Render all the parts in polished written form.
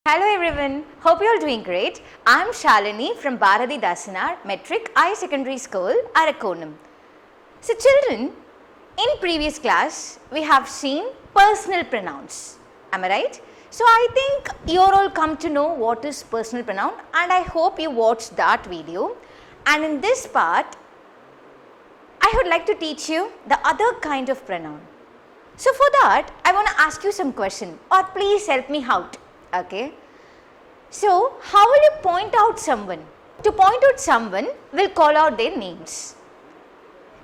Hello everyone, hope you are doing great. I am Shalini from Bharati Dasanar Metric Higher Secondary School, Arakonam. So children, in previous class we have seen personal pronouns, am I right? So I think you all come to know what is personal pronoun and I hope you watched that video. And in this part, I would like to teach you the other kind of pronoun. So for that, I want to ask you some question or please help me out. Okay. So, how will you point out someone? To point out someone, we'll call out their names.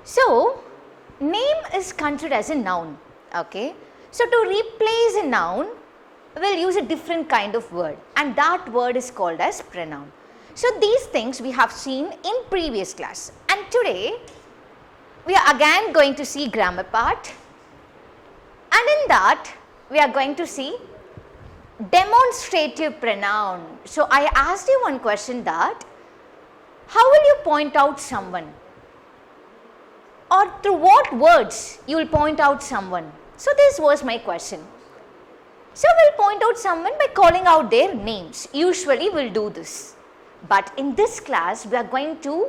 So, name is considered as a noun. Okay. So, to replace a noun, we'll use a different kind of word and that word is called as pronoun. So, these things we have seen in previous class and today we are again going to see grammar part and in that we are going to see demonstrative pronoun. So, I asked you one question that how will you point out someone or through what words you will point out someone. So, this was my question. So, we will point out someone by calling out their names. Usually we will do this, but in this class we are going to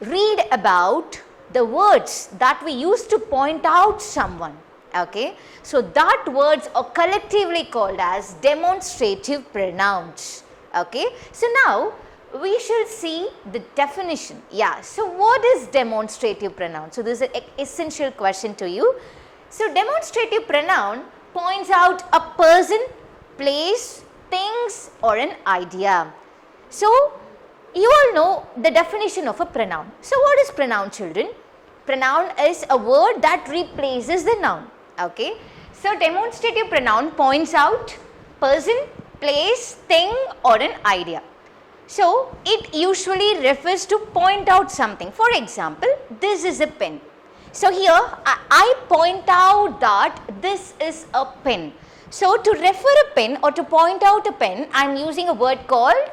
read about the words that we use to point out someone. Okay. So, that words are collectively called as demonstrative pronouns. Okay. So, now we shall see the definition. Yeah. So, what is demonstrative pronoun? So, this is an essential question to you. So, demonstrative pronoun points out a person, place, things or an idea. So, you all know the definition of a pronoun. So, what is pronoun, children? Pronoun is a word that replaces the noun. Okay. So, demonstrative pronoun points out person, place, thing or an idea. So, it usually refers to point out something. For example, this is a pen. So, here I point out that this is a pen. So, to refer a pen or to point out a pen, I am using a word called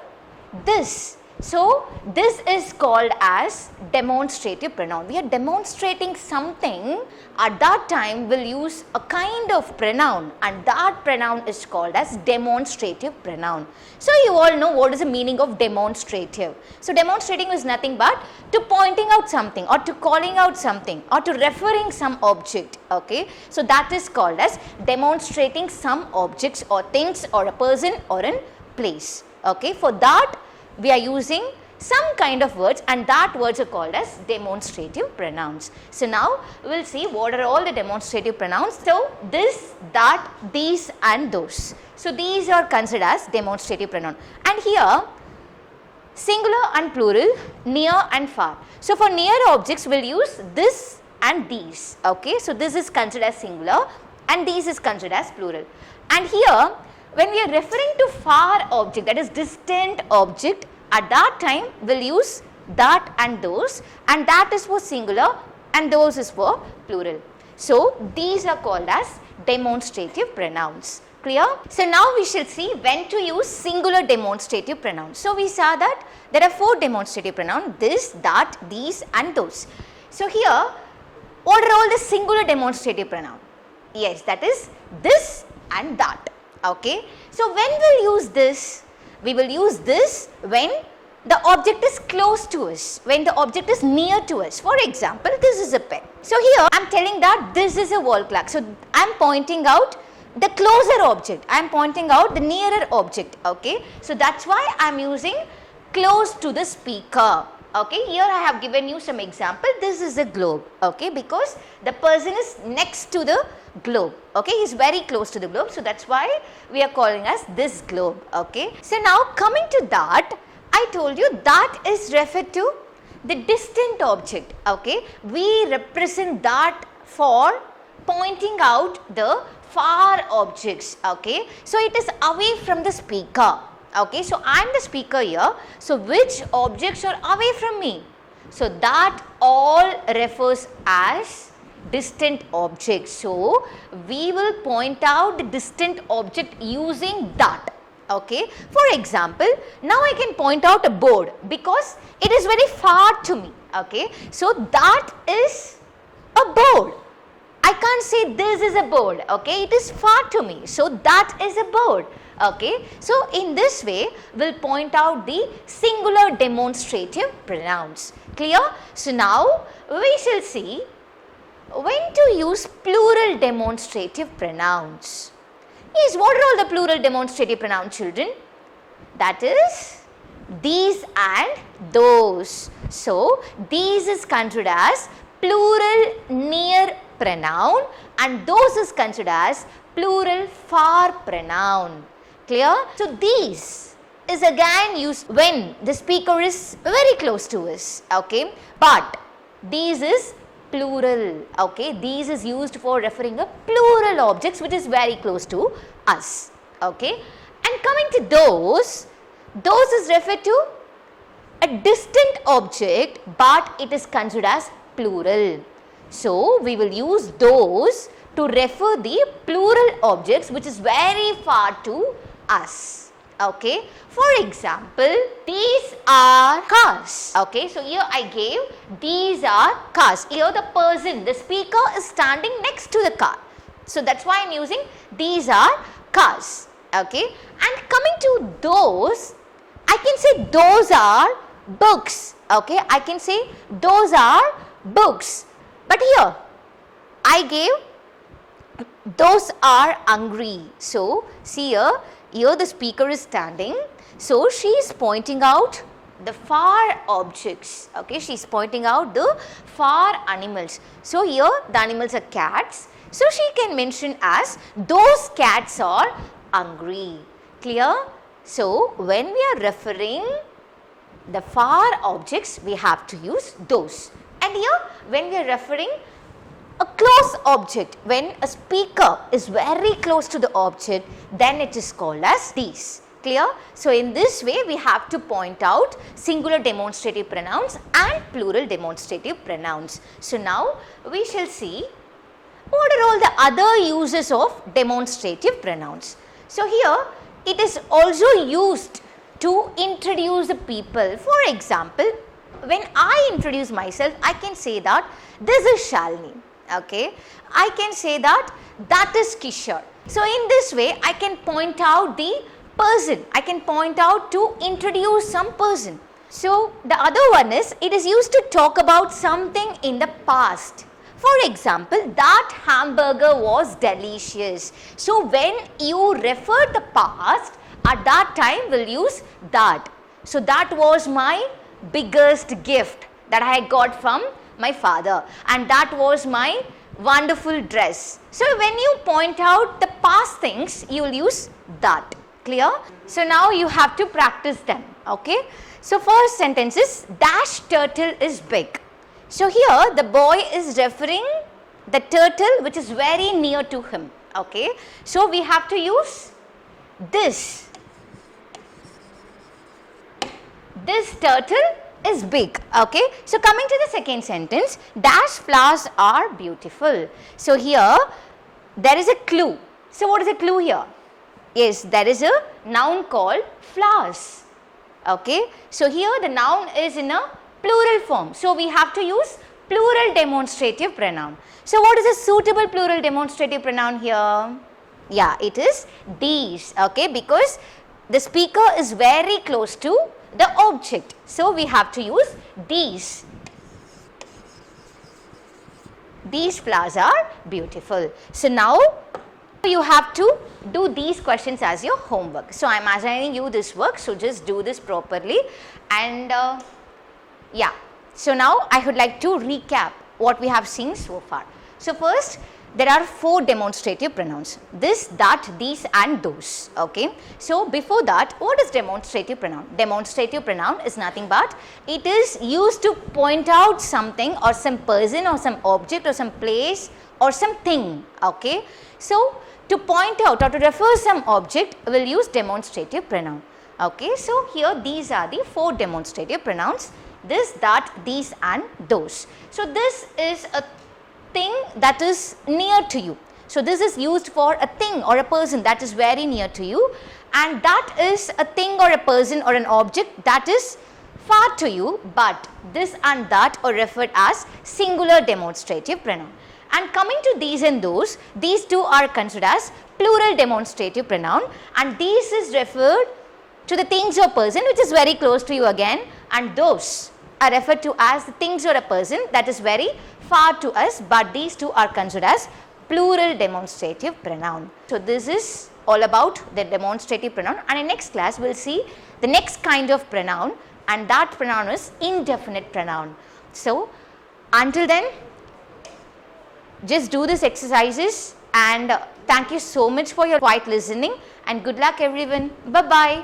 this. So, this is called as demonstrative pronoun. We are demonstrating something, at that time we will use a kind of pronoun and that pronoun is called as demonstrative pronoun. So, you all know what is the meaning of demonstrative. So, demonstrating is nothing but to pointing out something or to calling out something or to referring some object. Okay. So, that is called as demonstrating some objects or things or a person or a place. Okay. For that, we are using some kind of words and that words are called as demonstrative pronouns. So, now we will see what are all the demonstrative pronouns. So, this, that, these and those. So, these are considered as demonstrative pronoun and here singular and plural, near and far. So, for near objects we will use this and these. Okay. So, this is considered as singular and these is considered as plural and here when we are referring to far object, that is distant object, at that time we will use that and those and that is for singular and those is for plural. So, these are called as demonstrative pronouns. Clear? So, now we shall see when to use singular demonstrative pronouns. So, we saw that there are 4 demonstrative pronouns, this, that, these and those. So, here what are all the singular demonstrative pronoun? Yes, that is this and that. Okay. So, when we will use this? We will use this when the object is close to us, when the object is near to us. For example, this is a pen. So, here I am telling that this is a wall clock. So, I am pointing out the closer object, I am pointing out the nearer object. Okay. So, that is why I am using close to the speaker. Okay, here I have given you some example. This is a globe, okay, because the person is next to the globe, okay, he is very close to the globe. So, that is why we are calling as this globe, okay. So, now coming to that, I told you that is referred to the distant object, okay. We represent that for pointing out the far objects, okay. So, it is away from the speaker. Okay, so I am the speaker here. So, which objects are away from me? So, that all refers as distant objects. So, we will point out the distant object using that. Okay. For example, now I can point out a board because it is very far to me. Okay. So, that is a board I can't say this is a bird, okay, it is far to me, so that is a bird, okay. So in this way we'll point out the singular demonstrative pronouns, clear? So now we shall see when to use plural demonstrative pronouns. Yes, what are all the plural demonstrative pronouns, children? That is these and those. So these is considered as plural near pronoun and those is considered as plural far pronoun. Clear? So these is again used when the speaker is very close to us, okay, but these is plural, okay, these is used for referring a plural objects which is very close to us, okay. And coming to those is referred to a distant object but it is considered as plural. So we will use those to refer the plural objects which is very far to us, okay. For example, these are cars, okay. So here I gave these are cars. Here the person, the speaker is standing next to the car. So that's why I am using these are cars, okay. And coming to those, I can say those are books, okay. I can say those are books. But here I gave those are hungry. So see here the speaker is standing. So she is pointing out the far objects, okay. She is pointing out the far animals. So here the animals are cats. So she can mention as those cats are hungry. Clear? So when we are referring the far objects, we have to use those. And here when we are referring a close object, when a speaker is very close to the object, then it is called as these. Clear? So in this way we have to point out singular demonstrative pronouns and plural demonstrative pronouns. So now we shall see what are all the other uses of demonstrative pronouns. So here it is also used to introduce the people. For example, when I introduce myself, I can say that this is Shalini, okay. I can say that that is Kishore. So in this way I can point out the person, I can point out to introduce some person. So the other one is, it is used to talk about something in the past. For example, that hamburger was delicious. So when you refer the past, at that time we'll use that. So that was my biggest gift that I got from my father, and that was my wonderful dress. So when you point out the past things, you will use that. Clear? So now you have to practice them, okay. So first sentence is dash turtle is big. So here the boy is referring the turtle which is very near to him, okay. So we have to use this. This turtle is big, okay. So coming to the second sentence, dash flowers are beautiful. So here there is a clue. So what is a clue here? Yes, there is a noun called flowers, okay. So here the noun is in a plural form. So we have to use plural demonstrative pronoun. So what is a suitable plural demonstrative pronoun here? Yeah, it is these, okay, because the speaker is very close to the object. So we have to use these. These flowers are beautiful. So now you have to do these questions as your homework. So I am assigning you this work, so just do this properly. And yeah, so now I would like to recap what we have seen so far. So first, there are 4 demonstrative pronouns: this, that, these and those, okay. So before that, what is demonstrative pronoun? Demonstrative pronoun is nothing but it is used to point out something or some person or some object or some place or something, okay. So to point out or to refer some object, we will use demonstrative pronoun, okay. So here these are the 4 demonstrative pronouns: this, that, these and those. So this is a thing that is near to you. So this is used for a thing or a person that is very near to you, and that is a thing or a person or an object that is far to you, but this and that are referred as singular demonstrative pronoun. And coming to these and those, these two are considered as plural demonstrative pronoun, and these is referred to the things or person which is very close to you again, and those are referred to as the things or a person that is very far to us, but these two are considered as plural demonstrative pronoun. So this is all about the demonstrative pronoun, and in next class we will see the next kind of pronoun, and that pronoun is indefinite pronoun. So until then, just do these exercises, and thank you so much for your quiet listening, and good luck everyone. Bye bye.